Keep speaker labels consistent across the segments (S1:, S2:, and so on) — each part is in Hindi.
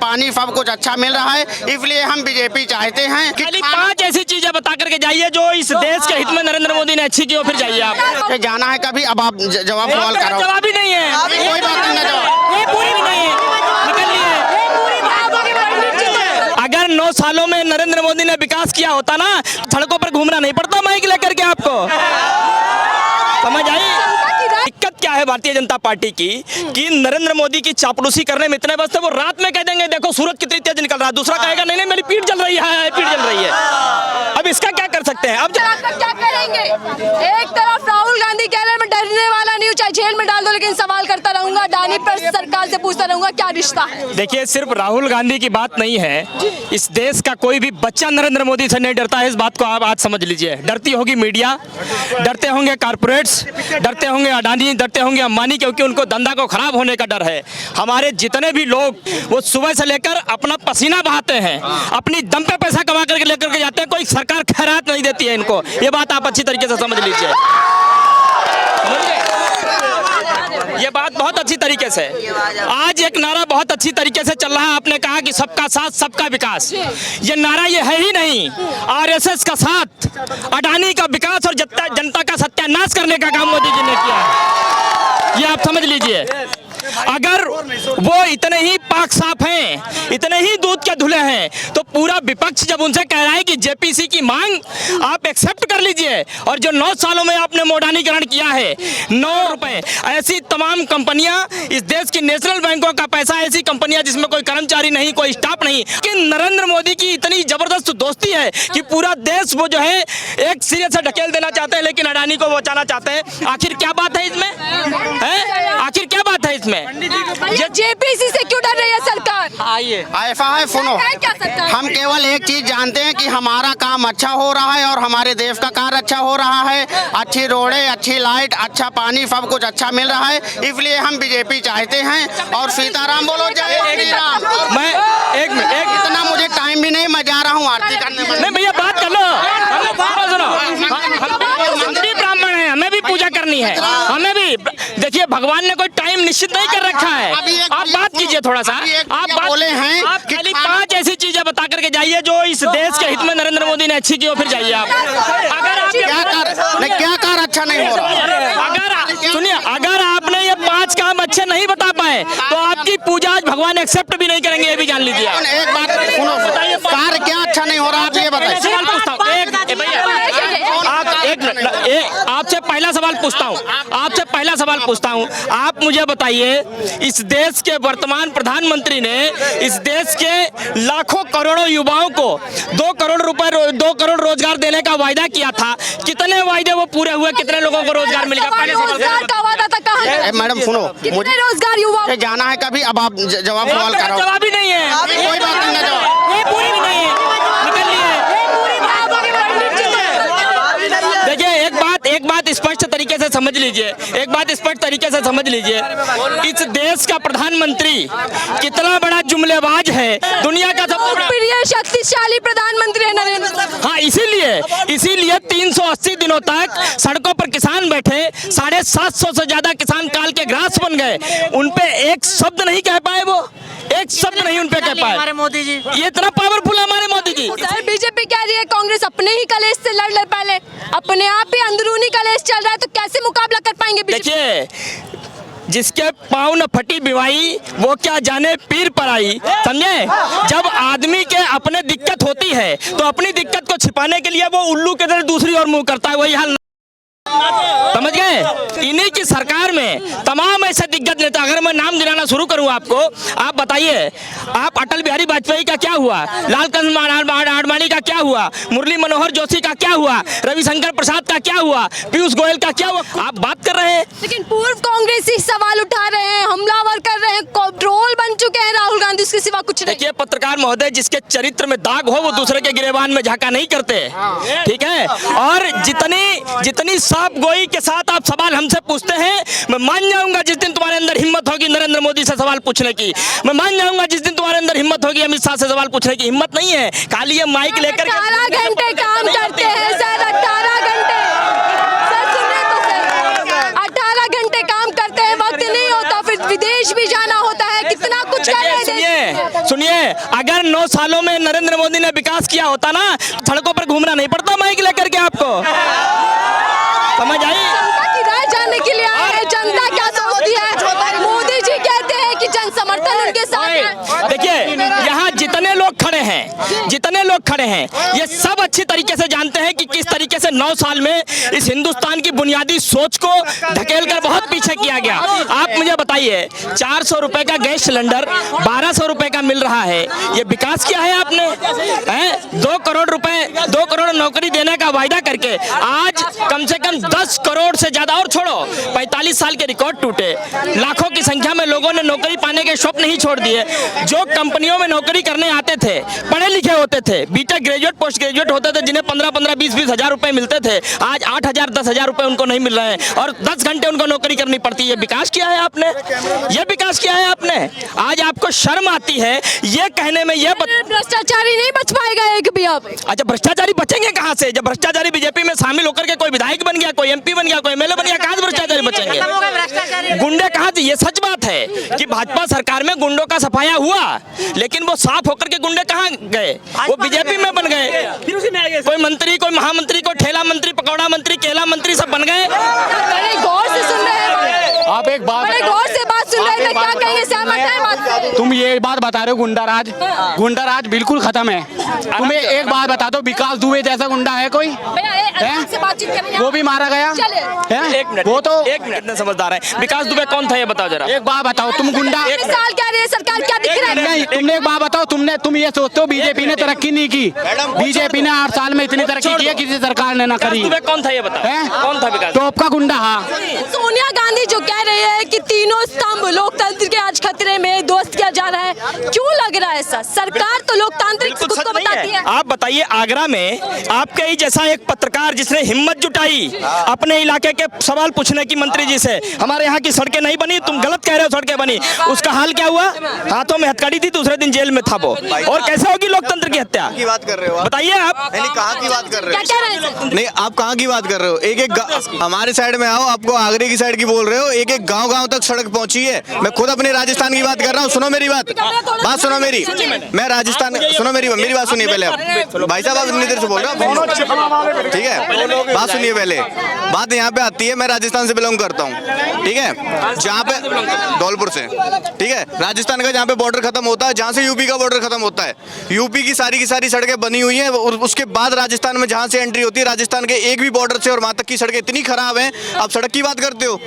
S1: पानी सब कुछ अच्छा मिल रहा है, इसलिए हम बीजेपी चाहते हैं कि
S2: खाली 5 ऐसी चीजें बता करके जाइए जो इस देश के हित में नरेंद्र मोदी ने अच्छी की हो, फिर जाइए आप।
S1: जाना है कभी, अब आप जवाब सवाल करो।
S2: जवाब ही नहीं है,
S1: कोई बात नहीं, जवाब
S2: ये पूरी भी नहीं है, निकल लिए। अगर 9 सालों में नरेंद्र मोदी ने विकास किया होता ना, सड़कों पर घूमना नहीं पड़ता माइक लेकर के आपको, समझ आई? दिक्कत क्या है भारतीय जनता पार्टी की कि नरेंद्र मोदी की चापलूसी करने में इतने बस थे, वो रात में कह देंगे देखो सूरज कितनी तेज निकल रहा है, दूसरा कहेगा नहीं नहीं मेरी पीठ जल रही है, पीठ जल रही है। अब इसका क्या कर सकते हैं? अब
S3: क्या करेंगे? एक तरफ राहुल गांधी कह रहे हैं मैं डरने वाला नहीं हूँ, चाहे जेल में डाल दो लेकिन सवाल करता रहूंगा, अडानी पर सरकार से पूछता रहूंगा, क्या रिश्ता है?
S2: देखिए, सिर्फ राहुल गांधी की बात नहीं है, इस देश का कोई भी बच्चा नरेंद्र मोदी से नहीं डरता है, इस बात को आप आज समझ लीजिए। डरती होगी मीडिया, डरते होंगे कारपोरेट्स, डरते होंगे अडानी, डरते होंगे अंबानी, क्योंकि उनको धंधा को खराब होने का डर है। हमारे जितने भी लोग वो सुबह से लेकर अपना पसीना बहाते हैं, अपनी दम पे पैसा कमा करके लेकर के जाते हैं, कोई सरकार खैरात नहीं देती है इनको, ये बात आप अच्छी तरीके से समझ लीजिए। ये बात बहुत अच्छी तरीके से, आज एक नारा बहुत अच्छी तरीके से चल रहा है, आपने कहा कि सबका साथ सबका विकास, ये नारा ये है ही नहीं, आरएसएस का साथ, अडानी का विकास और जनता का सत्यानाश करने का काम मोदी जी ने किया है, ये आप समझ लीजिए। अगर वो इतने ही पाक साफ हैं, इतने ही दूध के धुले हैं, तो पूरा विपक्ष जब उनसे कह रहा है कि जेपीसी की मांग आप एक्सेप्ट कर लीजिए, और जो 9 सालों में आपने मोडानीकरण किया है 9 रुपए, ऐसी तमाम कंपनियां, इस देश की नेशनल बैंकों का पैसा, ऐसी कंपनियां जिसमें कोई कर्मचारी नहीं, कोई स्टाफ नहीं, कि नरेंद्र मोदी की इतनी जबरदस्त दोस्ती है कि पूरा देश वो जो है एक सिरे से ढकेल देना चाहते हैं, लेकिन अडानी को बचाना चाहते हैं। आखिर क्या बात है इसमें? आखिर क्या बात है इसमें?
S3: जेपीसी से क्यों डर रही है सरकार?
S2: आइए,
S1: ऐसा है, सुनो, हम केवल एक चीज जानते हैं कि हमारा काम अच्छा हो रहा है और हमारे देश का कार्य अच्छा हो रहा है, अच्छी रोडें, अच्छी लाइट, अच्छा पानी, सब कुछ अच्छा मिल रहा है, इसलिए हम बीजेपी चाहते हैं। और सीताराम बोलो, जय श्री राम।
S2: मैं एक मिनट,
S1: इतना मुझे टाइम भी नहीं, मैं जा रहा हूँ आरती करने में।
S2: नहीं भैया, बात कर लो, हम भी ब्राह्मण हैं, हमें भी पूजा करनी है, हमें भी, देखिए भगवान ने कोई टाइम निश्चित नहीं कर रखा है। आप बात कीजिए थोड़ा सा, आप
S1: बोले हैं
S2: आप खाली 5 ऐसी चीजें बता करके जाइए जो इस देश के हित में नरेंद्र मोदी ने अच्छी की हो, फिर जाइए आप। अगर आप
S1: क्या कार अच्छा नहीं हो रहा?
S2: अगर सुनिए, अगर आपने ये 5 काम अच्छे नहीं बता पाए तो आपकी पूजा आज भगवान एक्सेप्ट भी नहीं करेंगे, ये भी जान लीजिए।
S1: एक बात सुनो, कार क्या अच्छा नहीं हो रहा, आप ये बताइए।
S2: सवाल पूछता हूँ, आपसे पहला सवाल पूछता हूँ, आपसे पहला सवाल पूछता हूँ, आप मुझे बताइए, इस देश के वर्तमान प्रधानमंत्री ने इस देश के लाखों करोड़ों युवाओं को 2 करोड़ रुपए, 2 करोड़ रोजगार देने का वायदा किया था, कितने वायदे वो पूरे हुए, कितने लोगों को रोजगार मिलेगा? पहले सवाल।
S1: मैडम सुनो, मुझे
S3: रोजगार युवा
S1: जाना है कभी, अब आप जवाब सवाल करो।
S2: जवाब ही नहीं है,
S1: कोई बात नहीं, जवाब
S2: ये पूरी भी नहीं है, निकल लिए। देखिए, एक बात स्पष्ट तरीके से समझ लीजिए, एक बात स्पष्ट तरीके से समझ लीजिए, इस देश का प्रधानमंत्री कितना बड़ा जुमलेबाज है, दुनिया का सबसे
S3: प्रिय शक्तिशाली प्रधानमंत्री है नरेंद्र।
S2: हाँ, इसीलिए 380 दिनों तक सड़कों पर किसान बैठे, 750 से ज्यादा किसान काल के ग्रास बन गए, उनपे एक शब्द नहीं कह पाए, वो एक शब्द नहीं उनपे कह पाए।
S4: हमारे मोदी जी
S2: ये इतना पावरफुल है हमारे मोदी जी।
S3: सर, बीजेपी कह रही है कांग्रेस अपने ही कलेश से लड़ ले, पहले अपने आप ही अंदरूनी कलेश चल रहा है, तो कैसे मुकाबला कर पाएंगे?
S2: देखिए, जिसके पाँव न फटी बिवाई वो क्या जाने पीर पर आई, समझे? जब आदमी के अपने दिक्कत होती है तो अपनी दिक्कत को छिपाने के लिए वो उल्लू के तरह दूसरी ओर मुंह करता है, वही हाल, समझ गए? इन्हीं की सरकार में तमाम ऐसे दिग्गज नेता, अगर मैं नाम गिनाना शुरू करूं आपको, आप बताइए, आप अटल बिहारी वाजपेयी का क्या हुआ, लालकृष्ण आडवाणी का क्या हुआ, मुरली मनोहर जोशी का क्या हुआ, रविशंकर प्रसाद का क्या हुआ, पीयूष गोयल का क्या हुआ, आप बात कर रहे हैं।
S3: लेकिन पूर्व कांग्रेसी सवाल उठा रहे हैं, हमलावर कर रहे हैं, ट्रोल बन चुके हैं राहुल गांधी, उसके सिवा कुछ नहीं।
S2: देखिए पत्रकार महोदय, जिसके चरित्र में दाग हो वो दूसरे के गिरेबान में झाका नहीं करते, ठीक है? और जितनी साफ गोई के साथ आप सवाल हमसे पूछते हैं, मैं मान जाऊंगा जिस दिन तुम्हारे अंदर हिम्मत होगी नरेंद्र मोदी से सवाल पूछने की, मैं मान जाऊंगा जिस दिन तुम्हारे अंदर हिम्मत होगी अमित शाह से सवाल पूछने की। हिम्मत नहीं है, खाली ये माइक लेकर
S3: 18 घंटे काम करते हैं सर, 18 घंटे, सर सुनिए तो सर, 18 घंटे काम करते हैं, वक्त नहीं होता, फिर विदेश भी जाना होता है, कितना कुछ कर रहे हैं।
S2: सुनिए, देखिए, अगर 9 सालों में नरेंद्र मोदी ने विकास किया होता ना, सड़कों पर घूमना नहीं पड़ता माइक लेकर के आपको। समझ आई?
S3: जनता की राय जानने के लिए आए हैं, जनता क्या सोचती है। मोदी जी कहते हैं कि जन समर्थन उनके साथ है।
S2: देखिए, यहाँ जितने लोग खड़े हैं ये सब अच्छी तरीके से जानते हैं कि किस तरीके से 9 साल में इस हिंदुस्तान की बुनियादी सोच को धकेलकर बहुत पीछे किया गया। आप मुझे बताइए, 400 रुपए का गैस सिलेंडर 1200 रुपए का मिल रहा है, ये विकास किया है आपने? 2 करोड़ रुपए, 2 करोड़ नौकरी देने का वायदा करके आज कम से कम 10 करोड़ से ज्यादा, और छोड़ो 45 साल के रिकॉर्ड टूटे, लाखों की संख्या में लोगों ने नौकरी पाने के स्वप्न ही छोड़ दिए। जो कंपनियों में नौकरी करने आते थे, पढ़े लिखे होते थे, बीटेक ग्रेजुएट पोस्ट ग्रेजुएट होते थे, जिन्हें 15-15, 20-20 हजार रुपए मिलते थे, आज 8,000 10,000 रुपए उनको नहीं मिल रहे हैं और 10 घंटे उनको नौकरी करनी पड़ती है। विकास किया है आपने? ये विकास किया है आपने? आज आपको शर्म आती है ये कहने में? ये
S3: भ्रष्टाचारी नहीं बच पाएगा एक भी अब।
S2: अच्छा, भ्रष्टाचारी बचेंगे कहाँ से? जब भ्रष्टाचारी बीजेपी में शामिल होकर के कोई विधायक बन गया, कोई एमपी बन गया, कोई एमएलए बन गया, कहाँ से भ्रष्टाचारी बचेंगे? गुंडे कहाँ से? ये सच बात है कि भाजपा सरकार में गुंडों का सफाया हुआ, लेकिन वो साफ होकर के गुंडे कहाँ गए? वो बीजेपी में बन गए। कोई मंत्री, कोई महामंत्री, कोई ठेला मंत्री, पकौड़ा मंत्री, केला मंत्री सब बन गए।
S3: बड़े गौर से सुन रहे हैं
S4: आप एक बात,
S3: बड़े गौर से बात सुन रहे थे, क्या कहेंगे? सहमत है बात से?
S4: तुम ये बात बता रहे हो गुंडाराज बिल्कुल खत्म है। तुम्हें एक बात बता दो, विकास दुबे जैसा गुंडा है कोई?
S3: से बातचीत करेंगे,
S4: वो भी मारा गया है?
S2: एक मिनट,
S4: वो तो
S2: एक मिनट में समझदार है। विकास दुबे कौन था ये बताओ जरा।
S4: एक बात बताओ, तुम गुंडा
S3: साल क्या रही है सरकार, क्या दिख रहा है?
S4: नहीं, तुमने एक बात बताओ, तुम ये सोचते हो बीजेपी ने तरक्की नहीं की? बीजेपी ने 8 साल में इतनी तरक्की की है, किसी सरकार ने ना करी।
S2: दुबे कौन था ये बताओ, कौन था विकास?
S4: टॉप का गुंडा। हाँ,
S3: सोनिया गांधी जो कह रही है कि तीनों स्तंभ लोकतंत्र के आज खतरे में, ध्वस्त किया जा रहा है, क्यों लग रहा है ऐसा? सरकार तो लोकतांत्रिक खुद को बताती है।
S2: आप बताइए, आगरा में आपके ही जैसा एक पत्रकार जिसने हिम्मत जुटाई अपने इलाके के सवाल पूछने की मंत्री जी से, हमारे यहाँ की सड़कें नहीं बनी, तुम गलत कह रहे हो, सड़कें बनी, उसका हाल क्या हुआ? हाथों में हथकड़ी थी, दूसरे दिन जेल में था वो। और कैसे होगी लोकतंत्र की हत्या?
S5: की बात कर रहे हो
S2: बताइए आप।
S5: नहीं, कहाँ की बात कर रहे हो?
S3: क्या कह रहे हैं?
S5: नहीं, आप कहाँ की बात कर रहे हो? एक हमारे साइड में आओ, आपको आगरे की साइड की बोल रहे हो। एक गांव तक सड़क पहुंची है। मैं खुद अपने राजस्थान की बात कर रहा हूँ। सुनो मेरी बात सुनो मेरी। मैं राजस्थान, सुनो मेरी बात सुनिए पहले। आप भाई साहब, आप इतनी देर से बोल रहे हो, ठीक है? बात सुनिए पहले। बात यहाँ पे आती है, मैं राजस्थान से बिलोंग करता हूँ, ठीक है? जहाँ पे धौलपुर से, ठीक है, राजस्थान का जहाँ पे बॉर्डर खत्म होता है, जहाँ से यूपी का बॉर्डर खत्म होता है, यूपी की सारी सड़कें बनी हुई हैं। और उसके बाद राजस्थान में जहाँ से एंट्री होती है, राजस्थान के एक भी बॉर्डर से और वहाँ तक की सड़कें इतनी खराब हैं, आप सड़क की बात करते हो?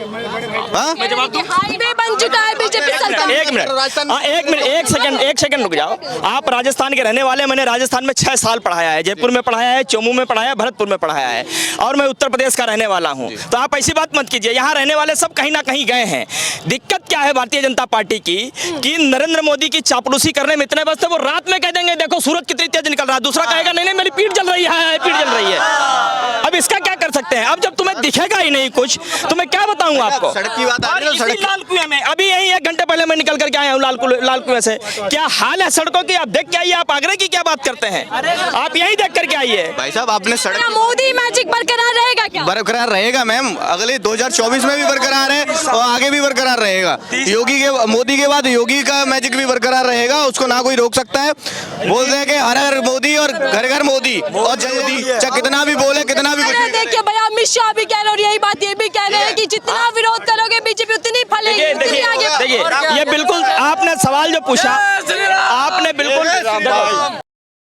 S5: हाँ,
S3: हाईवे बन चुका है बीजेपी सरकार।
S2: एक मिनट, एक सेकंड रुक जाओ। आप राजस्थान के रहने वाले, मैंने राजस्थान में 6 साल पढ़ाया है, जयपुर में पढ़ाया है, चोमू में पढ़ाया है, भरतपुर में पढ़ाया है, और मैं उत्तर प्रदेश का रहने वाला हूँ। तो आप ऐसी बात मत कीजिए, यहाँ रहने वाले सब कहीं ना कहीं गए हैं। दिक्कत क्या है भारतीय जनता पार्टी की कि नरेंद्र मोदी की चापलूसी करने में इतने व्यस्त है, वो रात में कह देंगे देखो सूरज कितनी तेज निकल रहा है, दूसरा कहेगा नहीं मेरी पीठ जल रही है, पीठ जल रही है। अब इसका क्या कर सकते हैं? अब जब तुम्हें दिखेगा ही नहीं कुछ, तो मैं क्या बताऊं आपको?
S5: सड़क की बात आ रही है, सड़क
S2: लाल कुएं में अभी यही 1 घंटे पहले मैं निकल करके आया हूँ लाल कुएं से। क्या हाल है सड़कों की? आप देख के आइए। आप आगरे की क्या बात करते हैं? आप यही देख करके आइए।
S5: भाई साहब, आपने सड़क,
S3: मोदी मैजिक बरकरार रहेगा क्या?
S5: बरकरार रहेगा मैम, अगले 2024 में भी बरकरार है और आगे भी बरकरार रहेगा। मोदी के बाद योगी का मैजिक भी बरकरार रहेगा, उसको ना कोई रोक सकता है। बोल रहे हैं कि हर हर मोदी और घर घर मोदी और जय मोदी, चाहे कितना भी बोले, कितना भी कुछ।
S3: देखिए भैया, अमित शाह भी कह रहे हैं और यही बात ये भी कह रहे हैं कि जितना विरोध करोगे बीजेपी उतनी फलेगी।
S2: देखिए, ये बिल्कुल आपने सवाल जो पूछा, आपने बिल्कुल